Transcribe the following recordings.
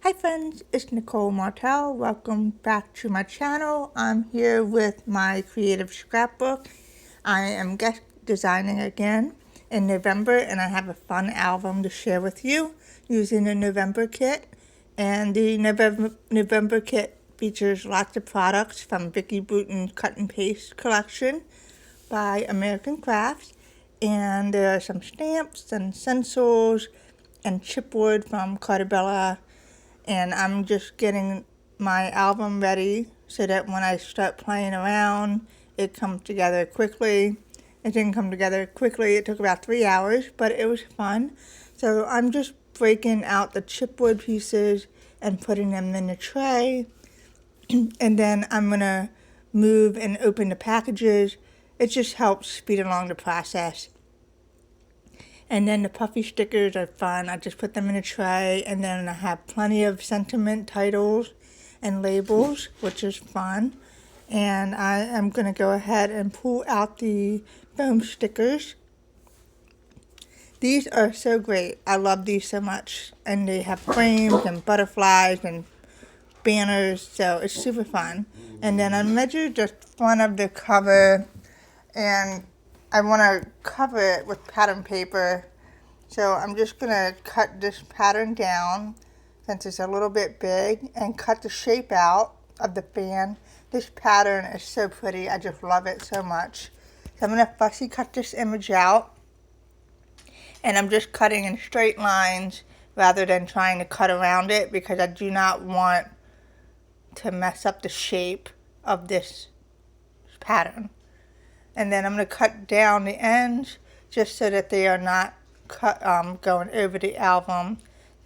Hi friends, it's Nicole Martel. Welcome back to my channel. I'm here with my creative scrapbook. I am guest designing again in November, and I have a fun album to share with you using the November kit. And the November kit features lots of products from Vicki Boutin's Cut and Paste collection by American Crafts. And there are some stamps and stencils and chipboard from Cartabella. And I'm just getting my album ready so that when I start playing around, it comes together quickly. It didn't come together quickly. It took about 3 hours, but it was fun. So I'm just breaking out the chipboard pieces and putting them in the tray. And then I'm going to move and open the packages. It just helps speed along the process. And then the puffy stickers are fun. I just put them in a tray, and then I have plenty of sentiment titles and labels, which is fun. And I am going to go ahead and pull out the foam stickers. These are so great. I love these so much. And they have frames and butterflies and banners, so it's super fun. And then I measured the front of the cover, and I want to cover it with pattern paper. So I'm just going to cut this pattern down since it's a little bit big and cut the shape out of the fan. This pattern is so pretty. I just love it so much. So I'm going to fussy cut this image out. And I'm just cutting in straight lines rather than trying to cut around it because I do not want to mess up the shape of this pattern. And then I'm going to cut down the ends just so that they are not going over the album.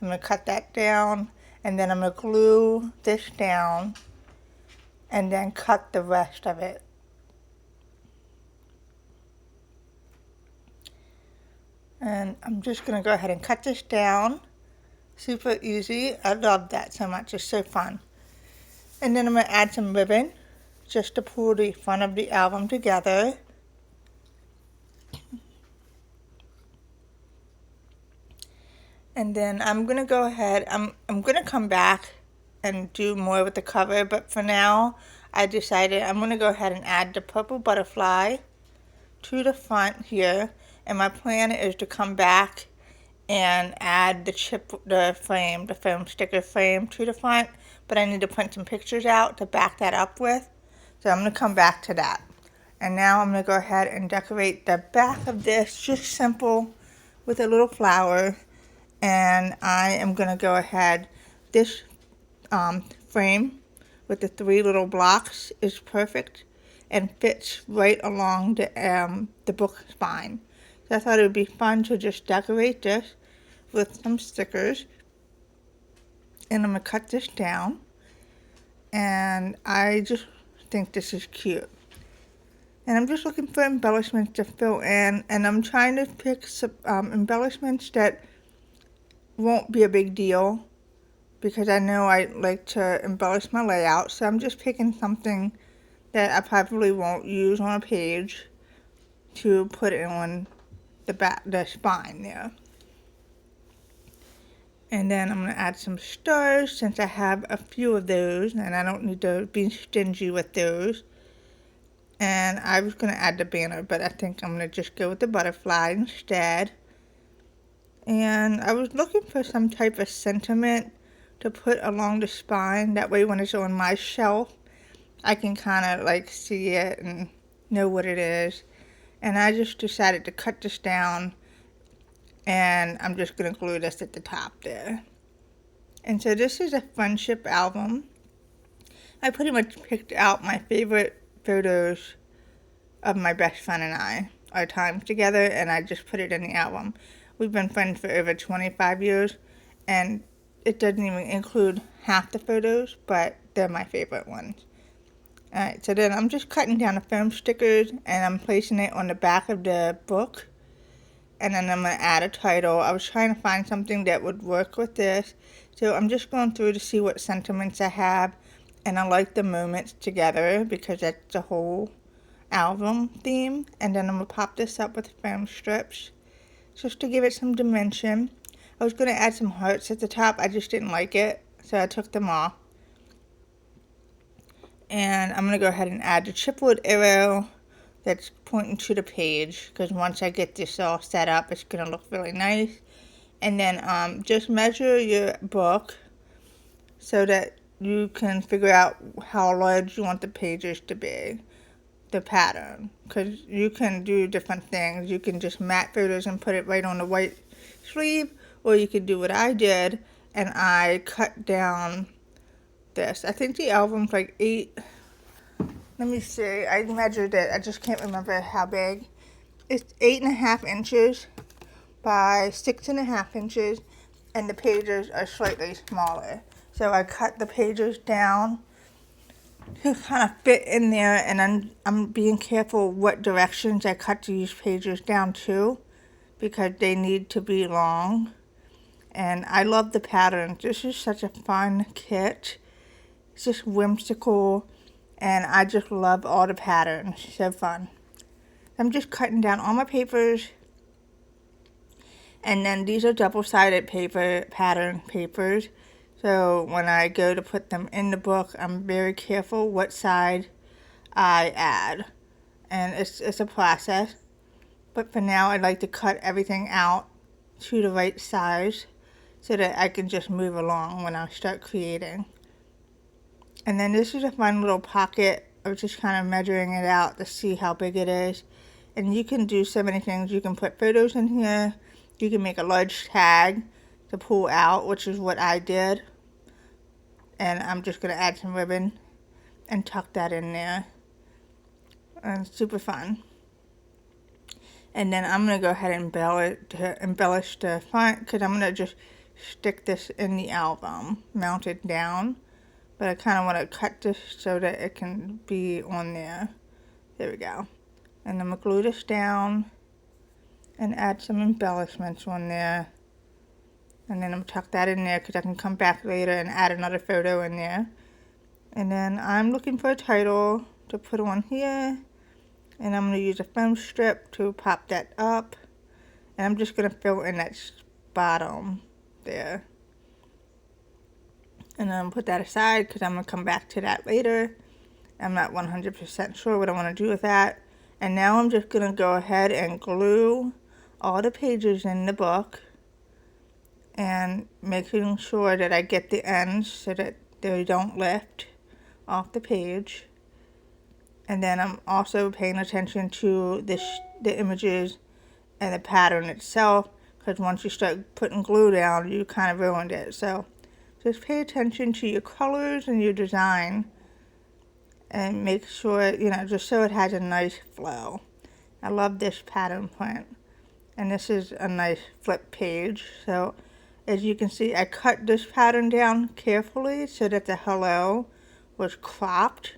I'm going to cut that down, and then I'm going to glue this down and then cut the rest of it. And I'm just going to go ahead and cut this down. Super easy. I love that so much. It's so fun. And then I'm going to add some ribbon just to pull the front of the album together. And then I'm going to go ahead, I'm going to come back and do more with the cover, but for now I decided I'm going to go ahead and add the purple butterfly to the front here, and my plan is to come back and add the foam sticker frame to the front, but I need to print some pictures out to back that up with, so I'm going to come back to that. And now I'm going to go ahead and decorate the back of this, just simple, with a little flower. And I am going to go ahead, this frame with the 3 little blocks is perfect and fits right along the book spine. So I thought it would be fun to just decorate this with some stickers. And I'm going to cut this down. And I just think this is cute. And I'm just looking for embellishments to fill in. And I'm trying to pick some embellishments that won't be a big deal because I know I like to embellish my layout, so I'm just picking something that I probably won't use on a page to put it on the spine there. And then I'm going to add some stars since I have a few of those and I don't need to be stingy with those. And I was going to add the banner, but I think I'm going to just go with the butterfly instead. And I was looking for some type of sentiment to put along the spine. That way when it's on my shelf, I can kind of like see it and know what it is. And I just decided to cut this down. And I'm just going to glue this at the top there. And so this is a friendship album. I pretty much picked out my favorite photos of my best friend and I, our times together, and I just put it in the album. We've been friends for over 25 years, and it doesn't even include half the photos, but they're my favorite ones. Alright, so then I'm just cutting down the foam stickers, and I'm placing it on the back of the book. And then I'm going to add a title. I was trying to find something that would work with this. So I'm just going through to see what sentiments I have. And I like the moments together because that's the whole album theme. And then I'm going to pop this up with foam strips just to give it some dimension. I was going to add some hearts at the top. I just didn't like it. So I took them off. And I'm going to go ahead and add the chipboard arrow that's pointing to the page, because once I get this all set up, it's going to look really nice. And then just measure your book so that you can figure out how large you want the pages to be, the pattern, because you can do different things. You can just mat photos and put it right on the white sleeve, or you could do what I did, and I cut down this. I think the album's like 8, let me see, I measured it, I just can't remember how big. It's 8.5 inches by 6.5 inches, and the pages are slightly smaller. So I cut the pages down to kind of fit in there, and I'm being careful what directions I cut these pages down to, because they need to be long. And I love the pattern. This is such a fun kit. It's just whimsical, and I just love all the patterns. So fun. I'm just cutting down all my papers, and then these are double-sided paper, pattern papers. So when I go to put them in the book, I'm very careful what side I add. And it's a process. But for now, I'd like to cut everything out to the right size so that I can just move along when I start creating. And then this is a fun little pocket. I was just kind of measuring it out to see how big it is. And you can do so many things. You can put photos in here. You can make a large tag to pull out, which is what I did. And I'm just going to add some ribbon and tuck that in there. And it's super fun. And then I'm going to go ahead and embellish the front, because I'm going to just stick this in the album, mounted down. But I kind of want to cut this so that it can be on there. There we go. And I'm going to glue this down and add some embellishments on there. And then I'm going to tuck that in there, because I can come back later and add another photo in there. And then I'm looking for a title to put on here. And I'm going to use a foam strip to pop that up. And I'm just going to fill in that bottom there. And then put that aside, because I'm going to come back to that later. I'm not 100% sure what I want to do with that. And now I'm just going to go ahead and glue all the pages in the book. And making sure that I get the ends so that they don't lift off the page. And then I'm also paying attention to the images and the pattern itself, because once you start putting glue down, you kind of ruined it. So just pay attention to your colors and your design, and make sure, just so it has a nice flow. I love this pattern print, and this is a nice flip page. So as you can see, I cut this pattern down carefully so that the hello was cropped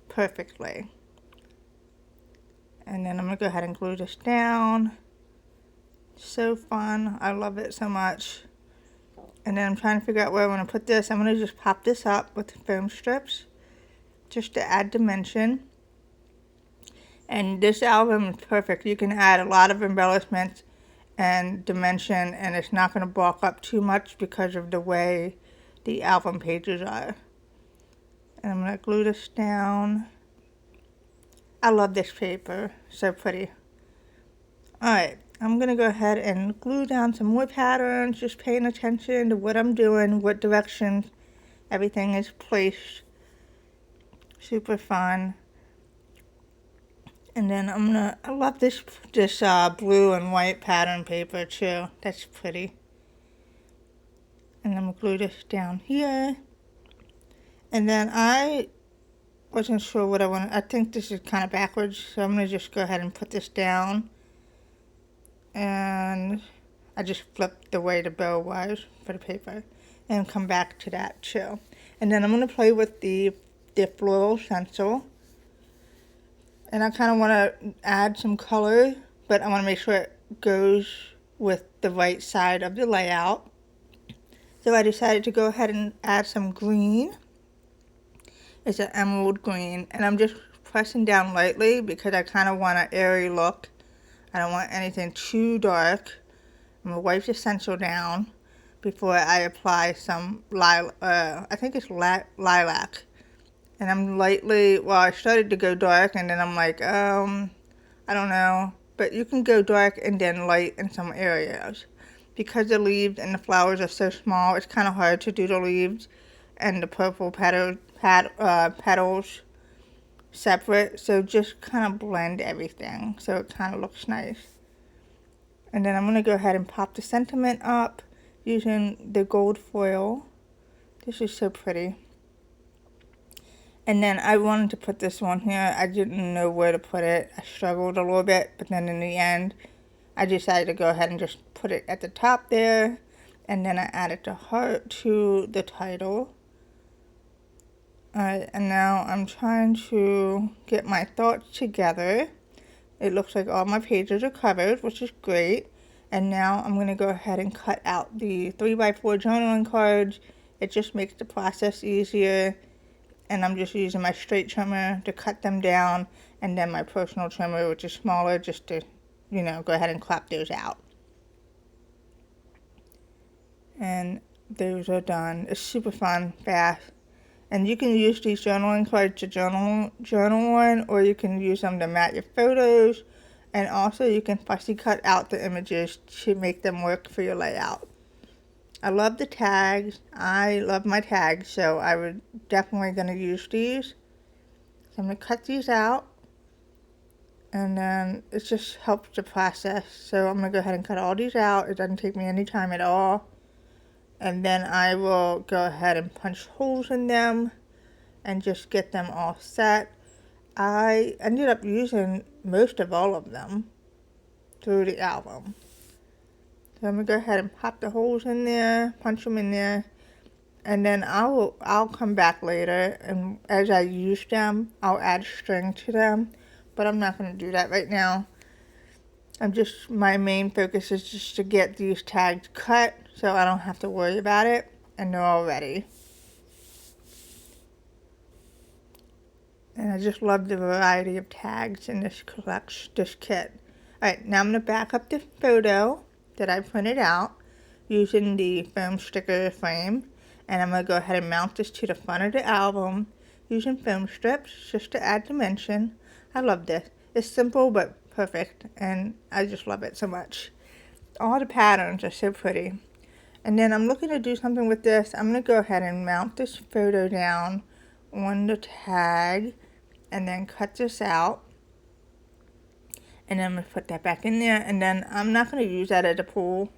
perfectly. And then I'm going to go ahead and glue this down. So fun. I love it so much. And then I'm trying to figure out where I want to put this. I'm going to just pop this up with the foam strips just to add dimension. And this album is perfect. You can add a lot of embellishments and dimension, and it's not going to bulk up too much because of the way the album pages are. And I'm going to glue this down. I love this paper. So pretty. Alright, I'm going to go ahead and glue down some more patterns, just paying attention to what I'm doing, what directions everything is placed. Super fun. And then I love this blue and white pattern paper too. That's pretty. And I'm going to glue this down here. And then I wasn't sure what I wanted. I think this is kind of backwards, so I'm going to just go ahead and put this down. And I just flipped the way the bow was for the paper, and come back to that too. And then I'm going to play with the floral stencil. And I kind of want to add some color, but I want to make sure it goes with the right side of the layout. So I decided to go ahead and add some green. It's an emerald green, and I'm just pressing down lightly because I kind of want an airy look. I don't want anything too dark. I'm going to wipe the stencil down, before I apply some I think it's lilac. And I'm lightly, well, I started to go dark, and then I'm like, I don't know. But you can go dark and then light in some areas. Because the leaves and the flowers are so small, it's kind of hard to do the leaves and the purple petals separate. So just kind of blend everything so it kind of looks nice. And then I'm going to go ahead and pop the sentiment up using the gold foil. This is so pretty. And then I wanted to put this one here. I didn't know where to put it. I struggled a little bit, but then in the end, I decided to go ahead and just put it at the top there. And then I added the heart to the title. Alright, and now I'm trying to get my thoughts together. It looks like all my pages are covered, which is great. And now I'm going to go ahead and cut out the 3x4 journaling cards. It just makes the process easier. And I'm just using my straight trimmer to cut them down, and then my personal trimmer, which is smaller, just to, go ahead and crop those out. And those are done. It's super fun, fast. And you can use these journaling cards to journal on, or you can use them to mat your photos. And also you can fussy cut out the images to make them work for your layout. I love the tags. I love my tags, so I would definitely going to use these. So I'm going to cut these out, and then it just helps the process. So I'm going to go ahead and cut all these out. It doesn't take me any time at all. And then I will go ahead and punch holes in them and just get them all set. I ended up using most of all of them through the album. So I'm going to go ahead and pop the holes in there, punch them in there, and then I'll come back later, and as I use them, I'll add string to them, but I'm not going to do that right now. My main focus is just to get these tags cut so I don't have to worry about it, and they're all ready. And I just love the variety of tags in this kit. Alright, now I'm going to back up the photo that I printed out using the foam sticker frame, and I'm going to go ahead and mount this to the front of the album using foam strips just to add dimension. I love this. It's simple but perfect, and I just love it so much. All the patterns are so pretty. And then I'm looking to do something with this. I'm going to go ahead and mount this photo down on the tag and then cut this out. And then I'm going to put that back in there, and then I'm not going to use that as a pull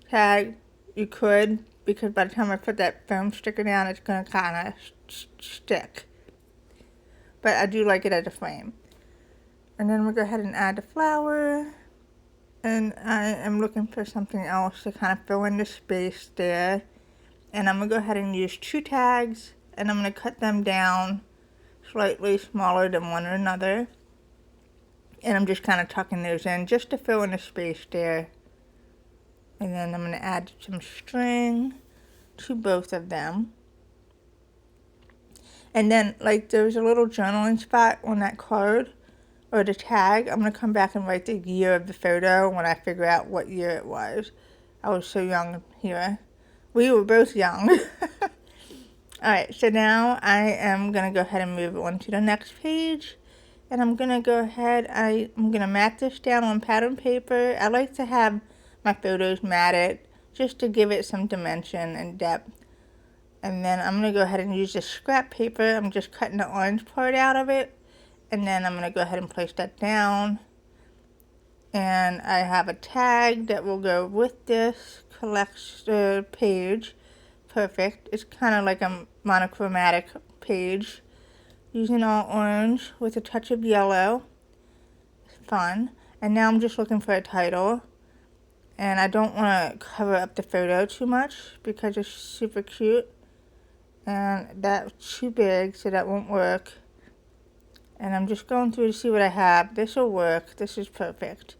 tag. You could, because by the time I put that foam sticker down, it's going to kind of stick. But I do like it as a frame. And then we'll go ahead and add the flower. And I am looking for something else to kind of fill in the space there. And I'm going to go ahead and use 2 tags, and I'm going to cut them down slightly smaller than one another. And I'm just kind of tucking those in just to fill in the space there. And then I'm going to add some string to both of them. And then, there's a little journaling spot on that card, or the tag. I'm going to come back and write the year of the photo when I figure out what year it was. I was so young here. We were both young. Alright, so now I am going to go ahead and move on to the next page. And I'm going to go ahead, I'm going to mat this down on pattern paper. I like to have my photos matted just to give it some dimension and depth. And then I'm going to go ahead and use the scrap paper. I'm just cutting the orange part out of it. And then I'm going to go ahead and place that down. And I have a tag that will go with this page. Perfect. It's kind of like a monochromatic page. Using all orange with a touch of yellow. Fun. And now I'm just looking for a title. And I don't want to cover up the photo too much because it's super cute. And that's too big, so that won't work. And I'm just going through to see what I have. This will work. This is perfect.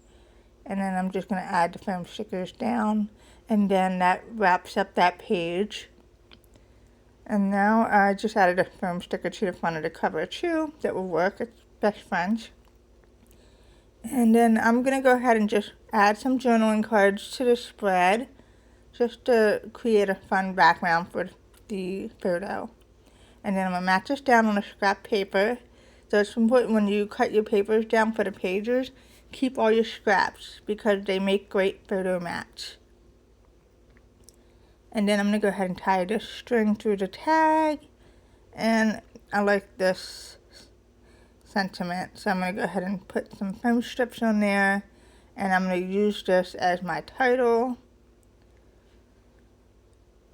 And then I'm just going to add the foam stickers down. And then that wraps up that page. And now I just added a foam sticker to the front of the cover too. That will work. It's best friends. And then I'm going to go ahead and just add some journaling cards to the spread. just to create a fun background for the photo. And then I'm going to mat this down on a scrap paper. So it's important when you cut your papers down for the pages, keep all your scraps because they make great photo mats. And then I'm going to go ahead and tie this string through the tag. And I like this sentiment, so I'm going to go ahead and put some foam strips on there. And I'm going to use this as my title.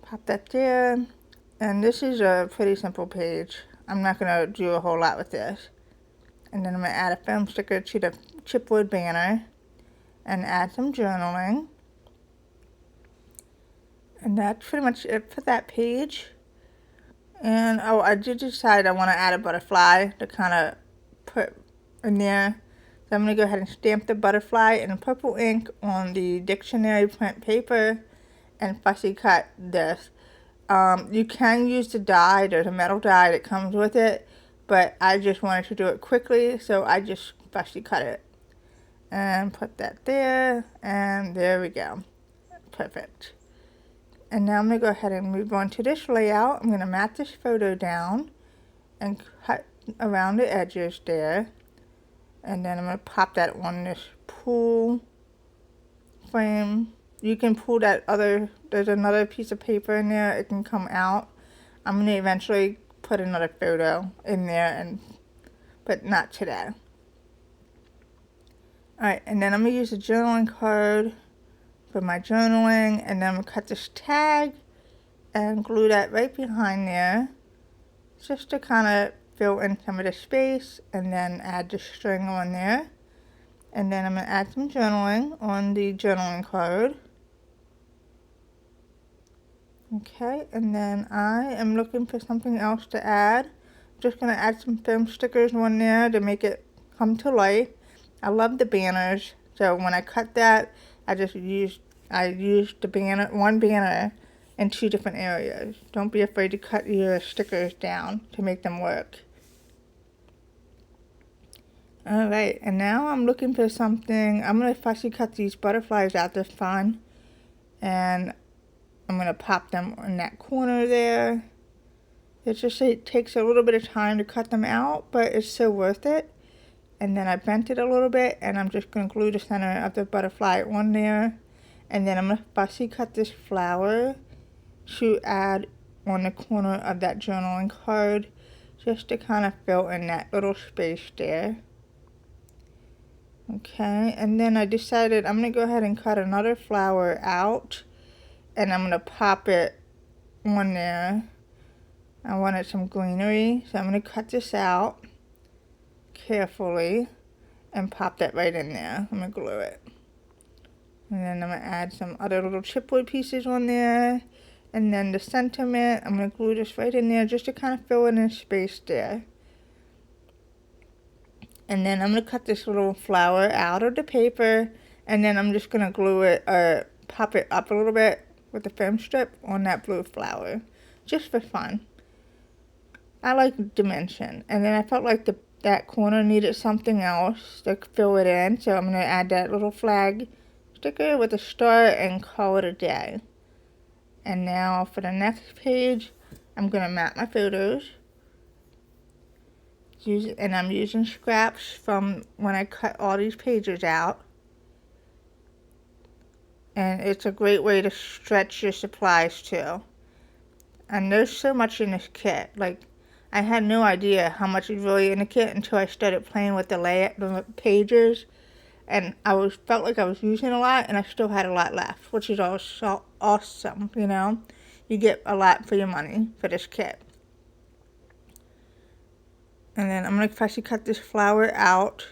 Pop that there. And this is a pretty simple page. I'm not going to do a whole lot with this. And then I'm going to add a foam sticker to the chipboard banner and add some journaling. And that's pretty much it for that page. And oh, I did decide I want to add a butterfly to kind of put in there. So I'm going to go ahead and stamp the butterfly in purple ink on the dictionary print paper and fussy cut this. You can use the die, there's a metal die that comes with it, but I just wanted to do it quickly, so I just fussy cut it. And put that there, and there we go. Perfect. And now I'm going to go ahead and move on to this layout. I'm going to mat this photo down and cut around the edges there. And then I'm going to pop that on this pull frame. You can pull that there's another piece of paper in there, it can come out. I'm going to eventually put another photo in there, but not today. Alright, and then I'm going to use a journaling card for my journaling, and then I'm going to cut this tag and glue that right behind there, just to kind of fill in some of the space, and then add the string on there. And then I'm going to add some journaling on the journaling card. Okay, and then I am looking for something else to add. I'm just going to add some foam stickers on there to make it come to life. I love the banners, so when I cut that, I used the banner, one banner in 2 different areas. Don't be afraid to cut your stickers down to make them work. Alright, and now I'm looking for something. I'm going to fussy cut these butterflies out, they're fun. And I'm going to pop them in that corner there. It takes a little bit of time to cut them out, but it's so worth it. And then I bent it a little bit, and I'm just going to glue the center of the butterfly on there. And then I'm going to fussy cut this flower to add on the corner of that journaling card, just to kind of fill in that little space there. Okay, and then I decided I'm going to go ahead and cut another flower out, and I'm going to pop it on there. I wanted some greenery, so I'm going to cut this out carefully and pop that right in there. I'm going to glue it. And then I'm going to add some other little chipboard pieces on there. And then the sentiment, I'm going to glue this right in there just to kind of fill in the space there. And then I'm going to cut this little flower out of the paper. And then I'm just going to glue it, pop it up a little bit with the foam strip on that blue flower. Just for fun. I like dimension. And then I felt like that corner needed something else to fill it in. So I'm going to add that little flag sticker with a star and call it a day. And now for the next page, I'm going to mat my photos. And I'm using scraps from when I cut all these pages out. And it's a great way to stretch your supplies too. And there's so much in this kit. Like, I had no idea how much is really in the kit until I started playing with the pages. And felt like I was using a lot, and I still had a lot left, which is also awesome, you know. You get a lot for your money for this kit. And then I'm going to fussy cut this flower out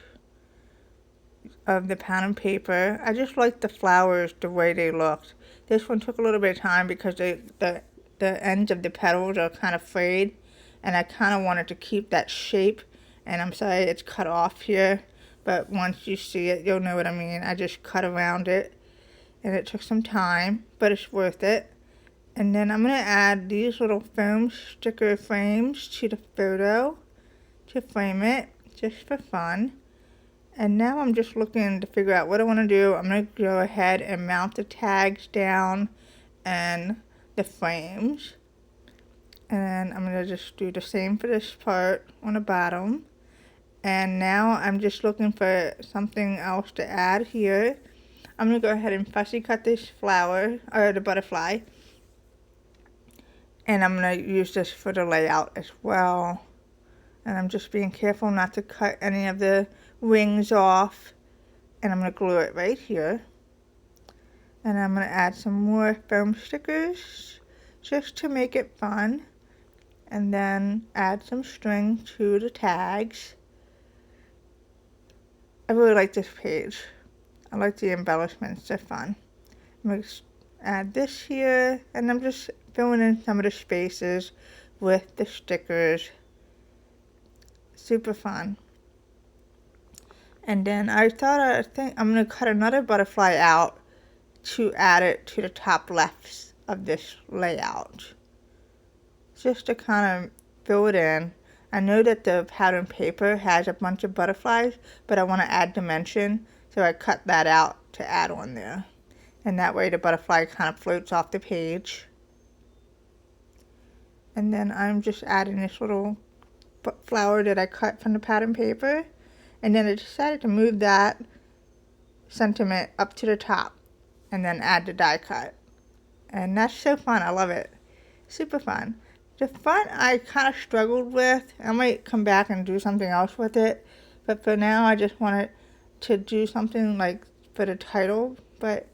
of the pattern paper. I just like the flowers the way they looked. This one took a little bit of time because the ends of the petals are kind of frayed, and I kind of wanted to keep that shape. And I'm sorry it's cut off here. But once you see it, you'll know what I mean. I just cut around it, and it took some time, but it's worth it. And then I'm going to add these little foam sticker frames to the photo to frame it, just for fun. And now I'm just looking to figure out what I want to do. I'm going to go ahead and mount the tags down and the frames. And I'm going to just do the same for this part on the bottom. And now I'm just looking for something else to add here. I'm going to go ahead and fussy cut this flower, or the butterfly. And I'm going to use this for the layout as well. And I'm just being careful not to cut any of the wings off. And I'm going to glue it right here. And I'm going to add some more foam stickers just to make it fun. And then add some string to the tags. I really like this page. I like the embellishments, they're fun. I'm going to add this here, and I'm just filling in some of the spaces with the stickers. Super fun. And then I think I'm going to cut another butterfly out to add it to the top left of this layout. Just to kind of fill it in. I know that the pattern paper has a bunch of butterflies, but I want to add dimension, so I cut that out to add on there. And that way the butterfly kind of floats off the page. And then I'm just adding this little flower that I cut from the pattern paper. And then I decided to move that sentiment up to the top and then add the die cut. And that's so fun. I love it. Super fun. The front I kind of struggled with. I might come back and do something else with it. But for now I just wanted to do something like for the title. But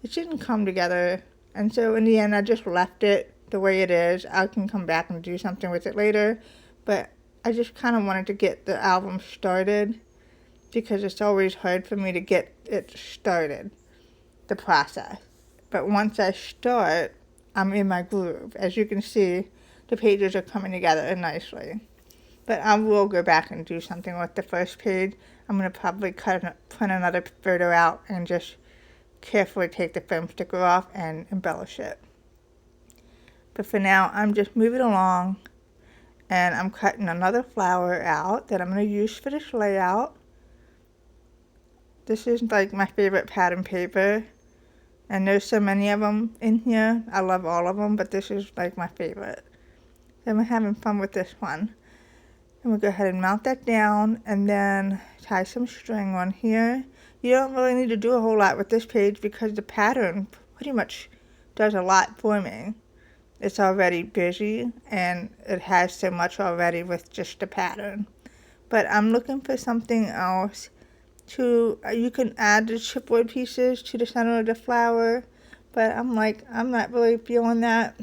it didn't come together. And so in the end I just left it the way it is. I can come back and do something with it later. But I just kind of wanted to get the album started. Because it's always hard for me to get it started. The process. But once I start, I'm in my groove. As you can see, the pages are coming together nicely. But I will go back and do something with the first page. I'm going to probably print another photo out and just carefully take the foam sticker off and embellish it. But for now, I'm just moving along. And I'm cutting another flower out that I'm going to use for this layout. This is like my favorite pattern paper. And there's so many of them in here. I love all of them, but this is like my favorite. So I'm having fun with this one. And we'll go ahead and mount that down and then tie some string on here. You don't really need to do a whole lot with this page because the pattern pretty much does a lot for me. It's already busy and it has so much already with just the pattern. But I'm looking for something else. You can add the chipboard pieces to the center of the flower, but I'm not really feeling that.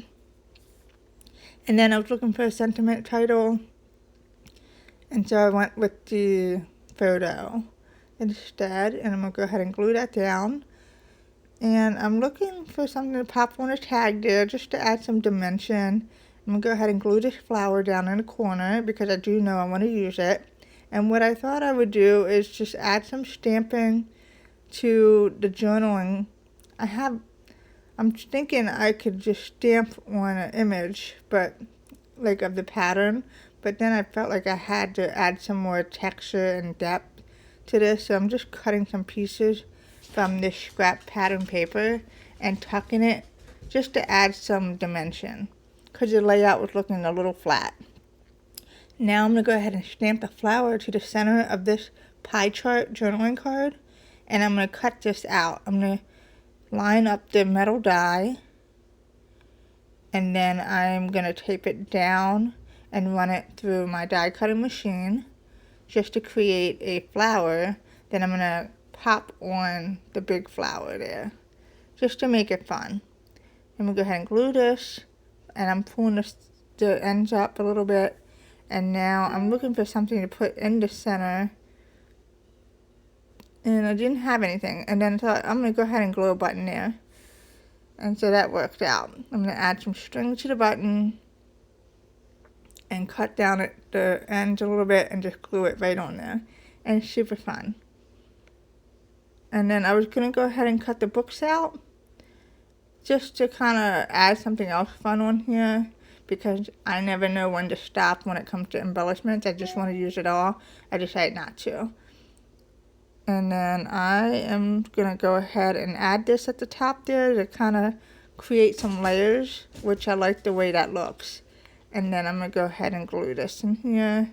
And then I was looking for a sentiment title, and so I went with the photo instead, and I'm going to go ahead and glue that down. And I'm looking for something to pop on a tag there just to add some dimension. I'm going to go ahead and glue this flower down in the corner because I do know I want to use it. And what I thought I would do is just add some stamping to the journaling. I'm thinking I could just stamp on an image, but like of the pattern. But then I felt like I had to add some more texture and depth to this. So I'm just cutting some pieces from this scrap pattern paper and tucking it just to add some dimension. Because the layout was looking a little flat. Now I'm going to go ahead and stamp the flower to the center of this pie chart journaling card. And I'm going to cut this out. I'm going to line up the metal die. And then I'm going to tape it down and run it through my die cutting machine. Just to create a flower. Then I'm going to pop on the big flower there. Just to make it fun. I'm going to go ahead and glue this. And I'm pulling the ends up a little bit. And now I'm looking for something to put in the center. And I didn't have anything. And then I thought, I'm going to go ahead and glue a button there. And so that worked out. I'm going to add some string to the button. And cut down at the ends a little bit and just glue it right on there. And it's super fun. And then I was going to go ahead and cut the books out. Just to kind of add something else fun on here. Because I never know when to stop when it comes to embellishments. I just want to use it all. I decided not to. And then I am going to go ahead and add this at the top there to kind of create some layers, which I like the way that looks. And then I'm going to go ahead and glue this in here.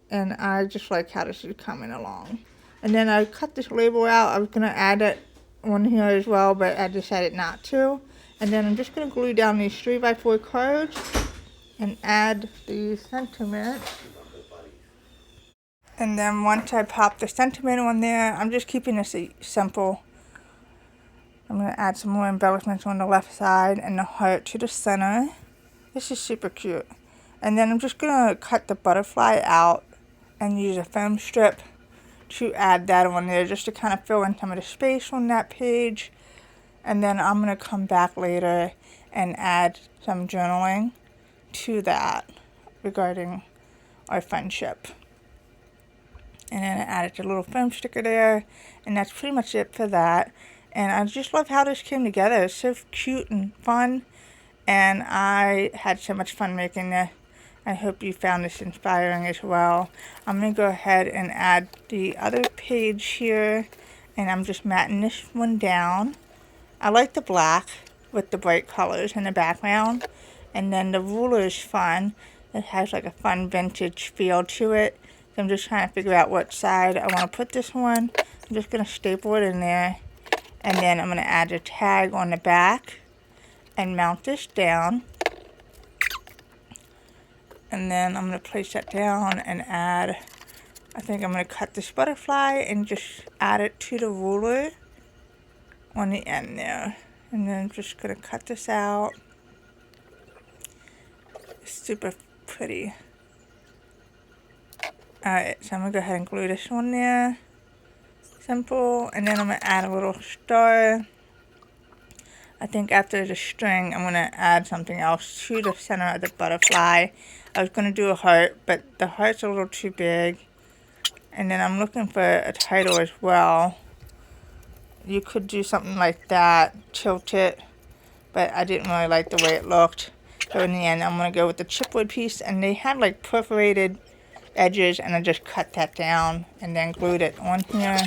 And I just like how this is coming along. And then I cut this label out. I was going to add it on here as well, but I decided not to. And then I'm just going to glue down these 3x4 cards and add the sentiment. And then once I pop the sentiment on there, I'm just keeping this simple. I'm going to add some more embellishments on the left side and the heart to the center. This is super cute. And then I'm just going to cut the butterfly out and use a foam strip to add that on there just to kind of fill in some of the space on that page. And then I'm going to come back later and add some journaling to that regarding our friendship. And then I added a little foam sticker there, and that's pretty much it for that. And I just love how this came together. It's so cute and fun, and I had so much fun making this. I hope you found this inspiring as well. I'm going to go ahead and add the other page here, and I'm just matting this one down. I like the black with the bright colors in the background, and then the ruler is fun. It has like a fun vintage feel to it. So I'm just trying to figure out what side I want to put this one. I'm just going to staple it in there, and then I'm going to add a tag on the back and mount this down. And then I'm going to place that down and add, I think I'm going to cut this butterfly and just add it to the ruler on the end there. And then I'm just going to cut this out. It's super pretty. Alright, so I'm going to go ahead and glue this one there. Simple. And then I'm going to add a little star. I think after the string, I'm going to add something else to the center of the butterfly. I was going to do a heart, but the heart's a little too big. And then I'm looking for a title as well. You could do something like that, tilt it, but I didn't really like the way it looked. So in the end, I'm going to go with the chipboard piece, and they had like perforated edges, and I just cut that down and then glued it on here.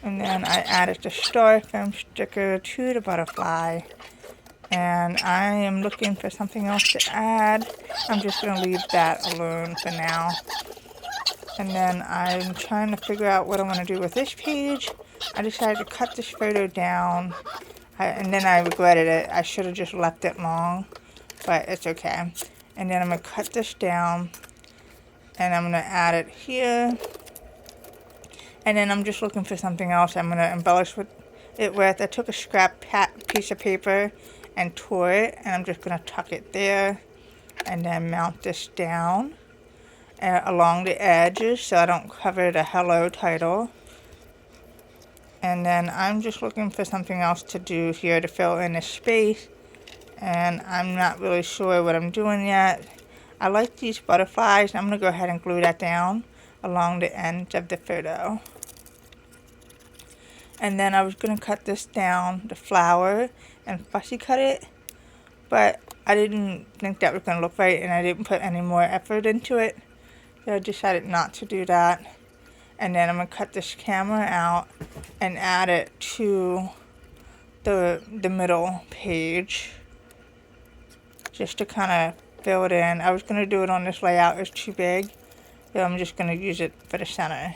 And then I added the star foam sticker to the butterfly. And I am looking for something else to add. I'm just going to leave that alone for now. And then I'm trying to figure out what I want to do with this page. I decided to cut this photo down. And then I regretted it. I should have just left it long. But it's okay. And then I'm going to cut this down. And I'm going to add it here. And then I'm just looking for something else I'm going to embellish it with. I took a scrap piece of paper and tore it. And I'm just going to tuck it there. And then mount this down along the edges so I don't cover the hello title. And then I'm just looking for something else to do here to fill in the space. And I'm not really sure what I'm doing yet. I like these butterflies. I'm going to go ahead and glue that down along the ends of the photo. And then I was going to cut this down, the flower, and fussy cut it. But I didn't think that was going to look right, and I didn't put any more effort into it. So I decided not to do that. And then I'm going to cut this camera out and add it to the middle page. Just to kind of fill it in. I was going to do it on this layout. It's too big. So I'm just going to use it for the center.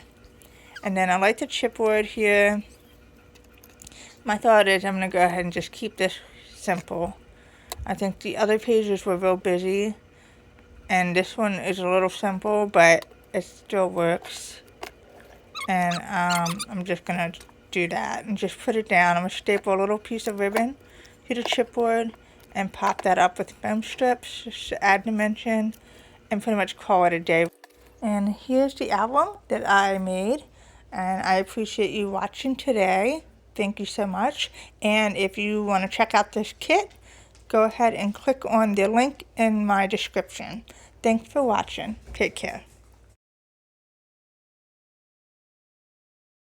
And then I like the chipboard here. My thought is I'm going to go ahead and just keep this simple. I think the other pages were real busy. And this one is a little simple, but it still works. And I'm just going to do that and just put it down. I'm going to staple a little piece of ribbon to the chipboard and pop that up with foam strips just to add dimension and pretty much call it a day. And here's the album that I made, and I appreciate you watching today. Thank you so much. And if you want to check out this kit, go ahead and click on the link in my description. Thanks for watching. Take care.